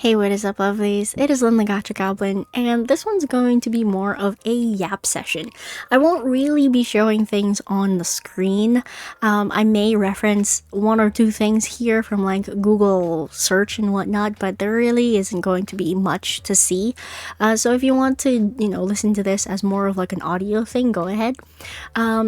Hey, what is up, lovelies? It is Lynn the Gacha Goblin, and this one's going to be more of a yap session. I won't really be showing things on the screen. I may reference one or two things here from like Google search and whatnot, but there really isn't going to be much to see. So if you want to, listen to this as more of like an audio thing, go ahead.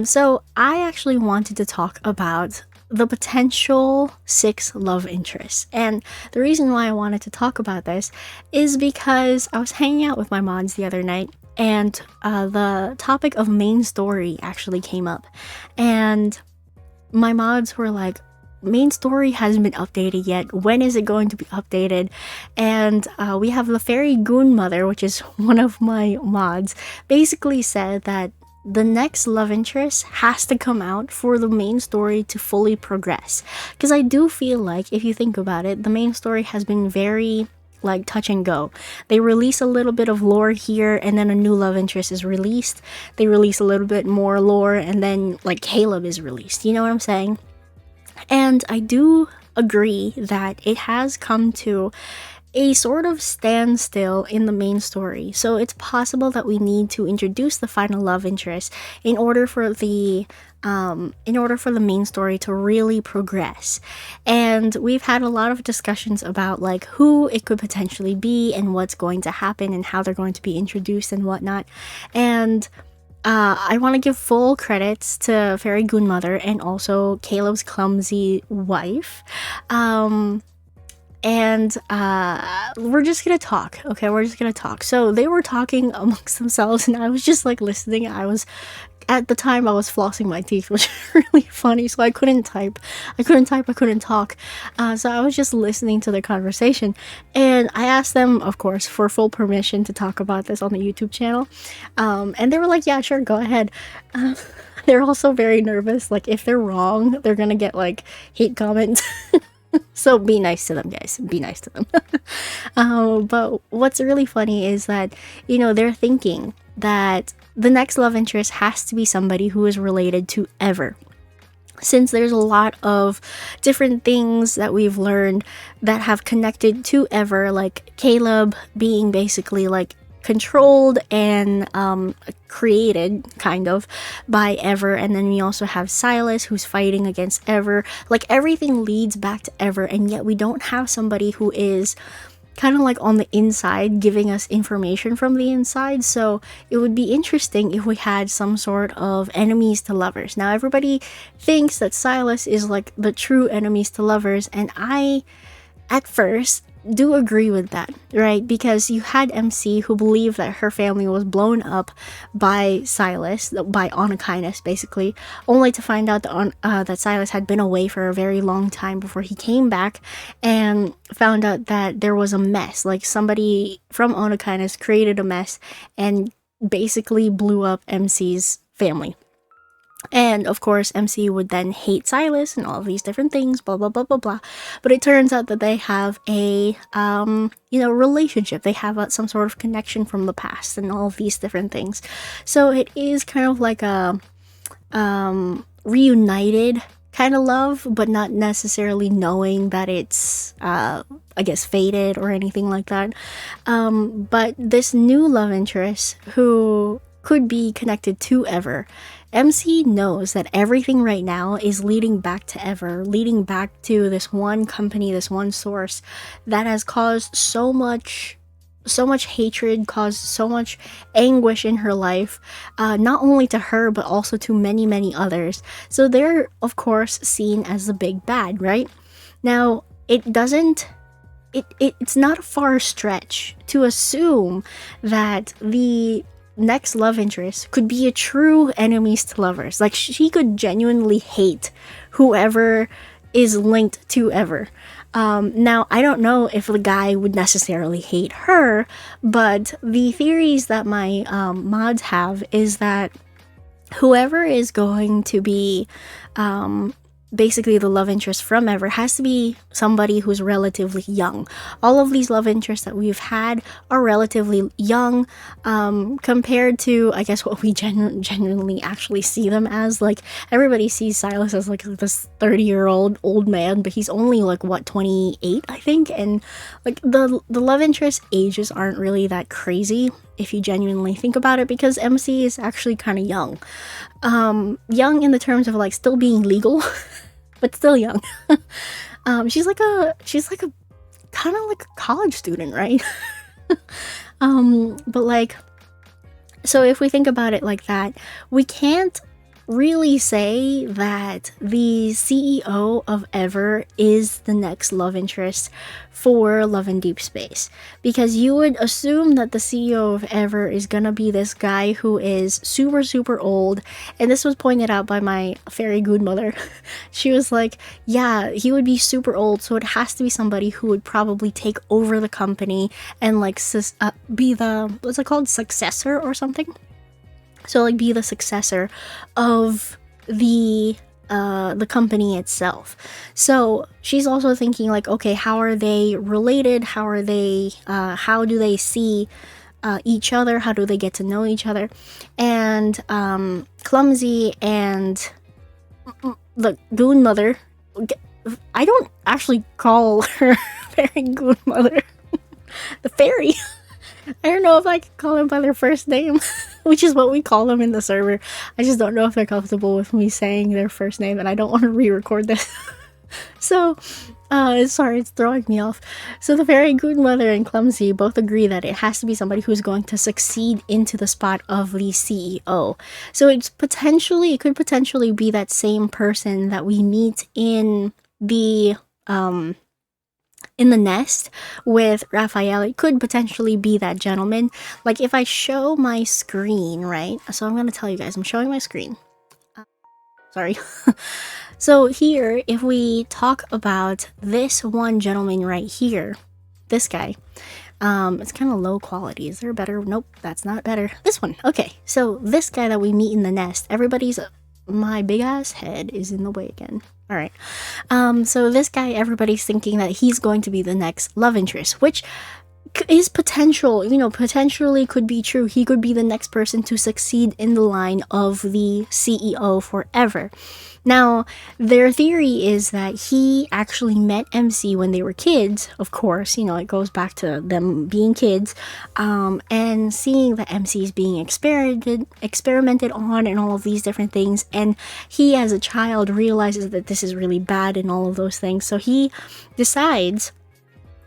So I actually wanted to talk about the potential 6 love interests. And the reason why I wanted to talk about this is because I was hanging out with my mods the other night, and the topic of main story actually came up. And my mods were like, main story hasn't been updated yet. When is it going to be updated? And we have the fairy goon mother, which is one of my mods, basically said that the next love interest has to come out for the main story to fully progress. Because I do feel like, if you think about it, the main story has been very like touch and go. They release a little bit of lore here, and then a new love interest is released. They release a little bit more lore, and then like Caleb is released. You know what I'm saying? And I do agree that it has come to a sort of standstill in the main story. So it's possible that we need to introduce the final love interest in order for the main story to really progress. And we've had a lot of discussions about like who it could potentially be and what's going to happen and how they're going to be introduced and whatnot. And I want to give full credits to Fairy Goon Mother and also Caleb's clumsy wife. And we're just gonna talk. Okay, we're just gonna talk. So they were talking amongst themselves, and I was just like listening. At the time I was flossing my teeth, which was really funny, so I couldn't type, I couldn't talk. So I was just listening to their conversation, and I asked them, of course, for full permission to talk about this on the YouTube channel. And they were like, yeah, sure, go ahead. They're also very nervous, like if they're wrong, they're gonna get like hate comments. So be nice to them, guys. Be nice to them. But what's really funny is that, they're thinking that the next love interest has to be somebody who is related to Ever. Since there's a lot of different things that we've learned that have connected to Ever, like Caleb being basically like controlled and created kind of by Ever, and then we also have Silas who's fighting against Ever. Like everything leads back to Ever, and yet we don't have somebody who is kind of like on the inside giving us information from the inside. So it would be interesting if we had some sort of enemies to lovers. Now everybody thinks that Silas is like the true enemies to lovers, and I at first do agree with that, right? Because you had MC who believed that her family was blown up by Silas, by Onakines basically, only to find out that Silas had been away for a very long time before he came back, and found out that there was a mess, like somebody from Onakines created a mess and basically blew up MC's family. And of course, MC would then hate Silas and all of these different things, blah, blah, blah, blah, blah. But it turns out that they have a, relationship. They have some sort of connection from the past and all of these different things. So it is kind of like a reunited kind of love, but not necessarily knowing that it's, fated or anything like that. But this new love interest who could be connected to Ever, MC knows that everything right now is leading back to Ever, leading back to this one company, this one source that has caused so much hatred, caused so much anguish in her life, not only to her but also to many, many others. So they're of course seen as the big bad, right? Now it's not a far stretch to assume that the next love interest could be a true enemies to lovers. Like she could genuinely hate whoever is linked to Ever. Now I don't know if the guy would necessarily hate her, but the theories that my mods have is that whoever is going to be basically the love interest from Ever has to be somebody who's relatively young. All of these love interests that we've had are relatively young, compared to, I guess, what we genuinely actually see them as. Like, everybody sees Silas as like this 30-year-old old man, but he's only like, what, 28, I think. And like the love interest ages aren't really that crazy if you genuinely think about it, because MC is actually kind of young. Young in the terms of like still being legal, but still young. She's like a kind of like a college student, right? But like, so if we think about it like that, we can't really say that the CEO of Ever is the next love interest for Love and Deepspace, because you would assume that the CEO of Ever is gonna be this guy who is super old. And this was pointed out by my very good mother. She was like, yeah, he would be super old, so it has to be somebody who would probably take over the company and like be the, what's it called, successor or something. So like be the successor of the company itself. So she's also thinking like, okay, how are they related? How are they? How do they see each other? How do they get to know each other? And Clumsy and the Goon Mother. I don't actually call her Fairy Goon Mother. The fairy. I don't know if I can call them by their first name, which is what we call them in the server. I just don't know if they're comfortable with me saying their first name, and I don't want to re-record this. So, sorry, it's throwing me off. So the Fairy Good Mother and Clumsy both agree that it has to be somebody who's going to succeed into the spot of the CEO. So it could potentially be that same person that we meet in the nest with Raphael. It could potentially be that gentleman. Like, if I show my screen, right? So I'm gonna tell you guys, I'm showing my screen. Sorry. So here, if we talk about this one gentleman right here, this guy, it's kind of low quality. Is there a better? Nope, that's not better. This one. Okay, so this guy that we meet in the nest, my big ass head is in the way again. All right. So this guy, everybody's thinking that he's going to be the next love interest, which is potentially could be true. He could be the next person to succeed in the line of the CEO forever. Now, their theory is that he actually met MC when they were kids. Of course, it goes back to them being kids, and seeing that MC is being experimented on and all of these different things. And he, as a child, realizes that this is really bad and all of those things. So he decides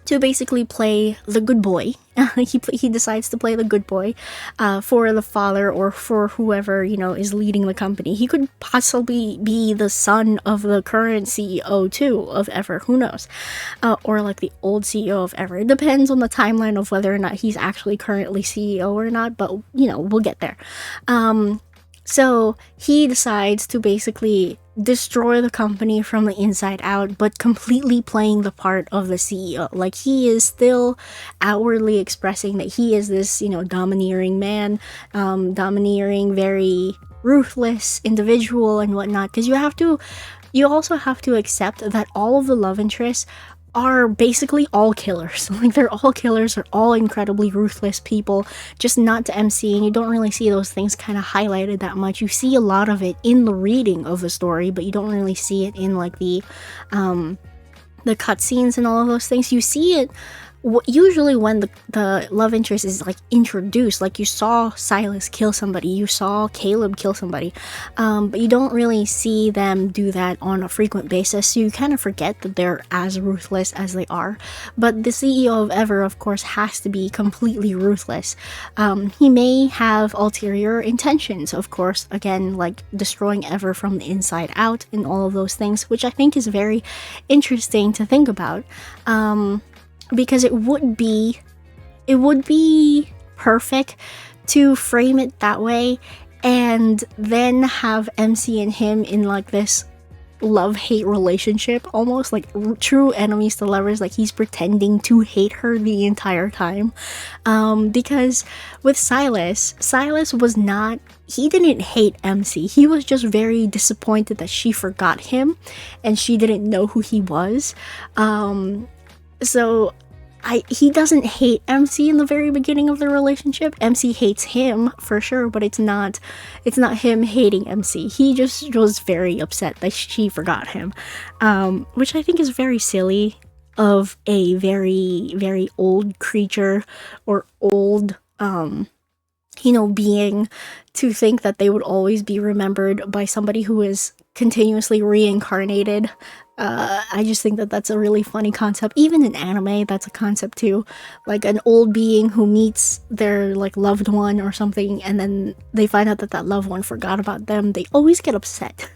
to basically play the good boy. He decides to play the good boy for the father, or for whoever is leading the company. He could possibly be the son of the current CEO too of Ever, who knows, or like the old CEO of Ever. It depends on the timeline of whether or not he's actually currently CEO or not, but we'll get there. So he decides to basically destroy the company from the inside out, but completely playing the part of the CEO. Like, he is still outwardly expressing that he is this, domineering man, domineering, very ruthless individual and whatnot. Because you also have to accept that all of the love interests are basically all killers. Like, they're all killers, they're all incredibly ruthless people, just not to MC, and you don't really see those things kind of highlighted that much. You see a lot of it in the reading of the story, but you don't really see it in like the cutscenes and all of those things. You see it usually when the love interest is like introduced. Like, you saw Silas kill somebody, you saw Caleb kill somebody, but you don't really see them do that on a frequent basis, so you kind of forget that they're as ruthless as they are. But the CEO of Ever, of course, has to be completely ruthless. He may have ulterior intentions, of course, again, like destroying Ever from the inside out and all of those things, which I think is very interesting to think about. Because it would be perfect to frame it that way, and then have MC and him in like this love-hate relationship, almost like true enemies to lovers. Like he's pretending to hate her the entire time, because with Silas was not, he didn't hate MC. He was just very disappointed that she forgot him and she didn't know who he was. So he doesn't hate MC in the very beginning of the relationship. MC hates him for sure, but it's not him hating MC. He just was very upset that she forgot him, which I think is very silly of a very, very old creature or old being to think that they would always be remembered by somebody who is continuously reincarnated. I just think that that's a really funny concept. Even in anime, that's a concept too. Like an old being who meets their like loved one or something, and then they find out that that loved one forgot about them. They always get upset.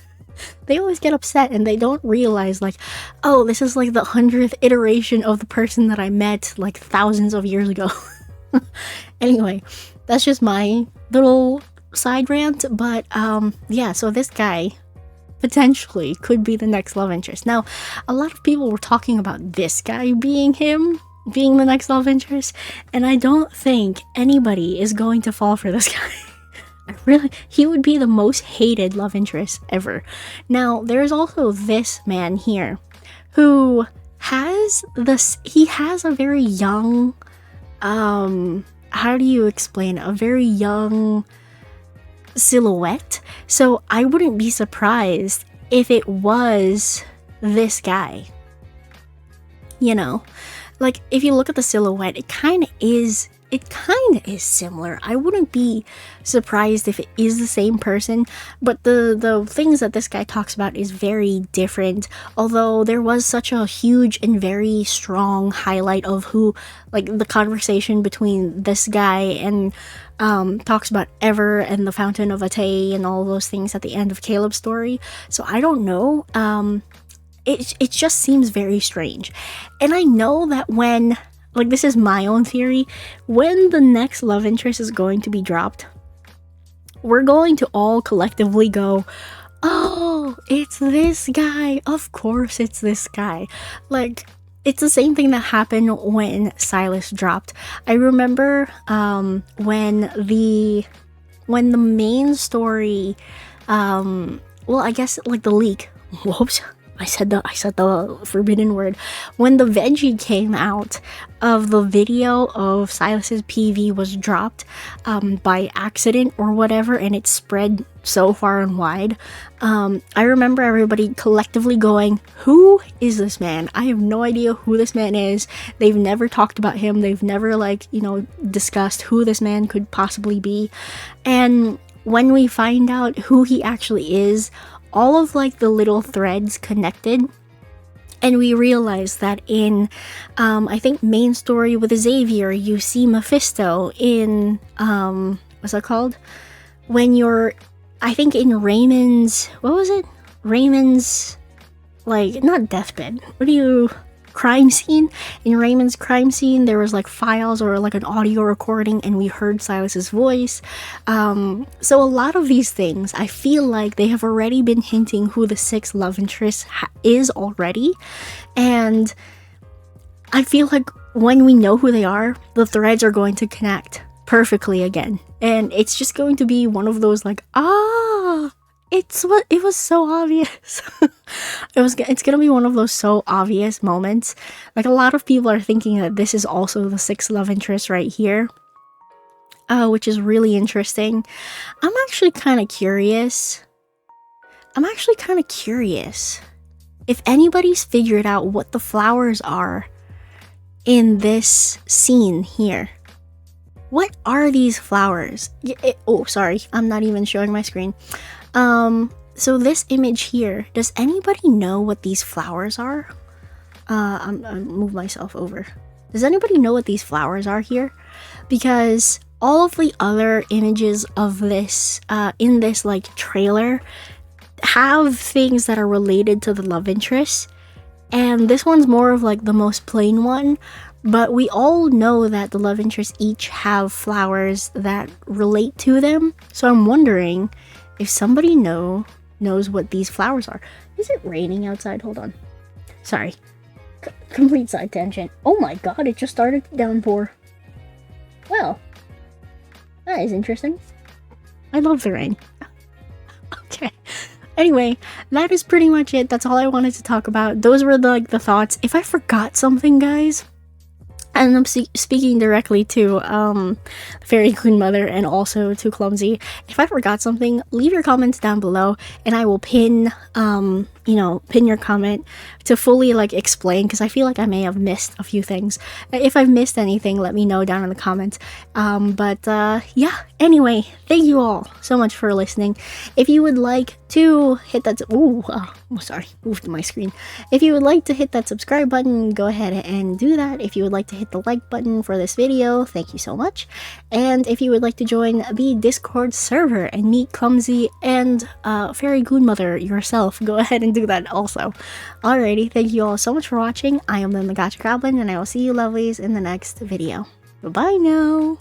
They always get upset, and they don't realize like, oh, this is like the 100th iteration of the person that I met like thousands of years ago. Anyway, that's just my little side rant. But yeah, so this guy potentially could be the next love interest. Now, a lot of people were talking about this guy being the next love interest, and I don't think anybody is going to fall for this guy. He would be the most hated love interest ever. Now, there's also this man here who has a very young, how do you explain it? A very young silhouette. So I wouldn't be surprised if it was this guy. You know, like if you look at the silhouette, it kind of is similar. I wouldn't be surprised if it is the same person, but the things that this guy talks about is very different. Although there was such a huge and very strong highlight of who, like the conversation between this guy and talks about Ever and the Fountain of Atay and all those things at the end of Caleb's story. So I don't know. It just seems very strange. And I know that when, like, this is my own theory, when the next love interest is going to be dropped, we're going to all collectively go, oh, it's this guy. Of course it's this guy. Like, it's the same thing that happened when Silas dropped. I remember when the main story, well, I guess like the leak. Whoops. I said the forbidden word. When the veggie came out of the video of Silas's PV was dropped by accident or whatever, and it spread so far and wide. I remember everybody collectively going, who is this man? I have no idea who this man is. They've never talked about him. They've never discussed who this man could possibly be. And when we find out who he actually is, all of like the little threads connected, and we realize that in I think main story with Xavier, you see Mephisto in what's that called, when you're, I think in Raymond's, what was it, Raymond's, like, not deathbed, crime scene. In Raymond's crime scene, there was like files or like an audio recording, and we heard Silas's voice. So a lot of these things, I feel like they have already been hinting who the sixth love interest is already, and I feel like when we know who they are, the threads are going to connect perfectly again, and it's just going to be one of those like, it was so obvious. It's gonna be one of those so obvious moments. Like, a lot of people are thinking that this is also the sixth love interest right here, which is really interesting. I'm actually kind of curious if anybody's figured out what the flowers are in this scene here. What are these flowers? Oh, sorry, I'm not even showing my screen. So this image here, does anybody know what these flowers are? I'll move myself over. Does anybody know what these flowers are here? Because all of the other images of this, in this like trailer, have things that are related to the love interest, and this one's more of like the most plain one. But we all know that the love interests each have flowers that relate to them. So I'm wondering if somebody knows what these flowers are. Is it raining outside? Hold on. Sorry. Complete side tangent. Oh my god, it just started to downpour. Well, that is interesting. I love the rain. Okay. Anyway, that is pretty much it. That's all I wanted to talk about. Those were the thoughts. If I forgot something, guys, and I'm speaking directly to Fairy Queen Mother and also to Clumsy. If I forgot something, leave your comments down below, and I will pin pin your comment to fully explain, because I feel like I may have missed a few things. If I've missed anything, let me know down in the comments. Yeah. Anyway, thank you all so much for listening. If you would like to hit that sorry, moved my screen. If you would like to hit that subscribe button, go ahead and do that. If you would like to hit the like button for this video, thank you so much. And if you would like to join the Discord server and meet Clumsy and Fairy Queen Mother yourself, go ahead and do that also. Alrighty, thank you all so much for watching. I am the Gacha Goblin, and I will see you lovelies in the next video. Bye now!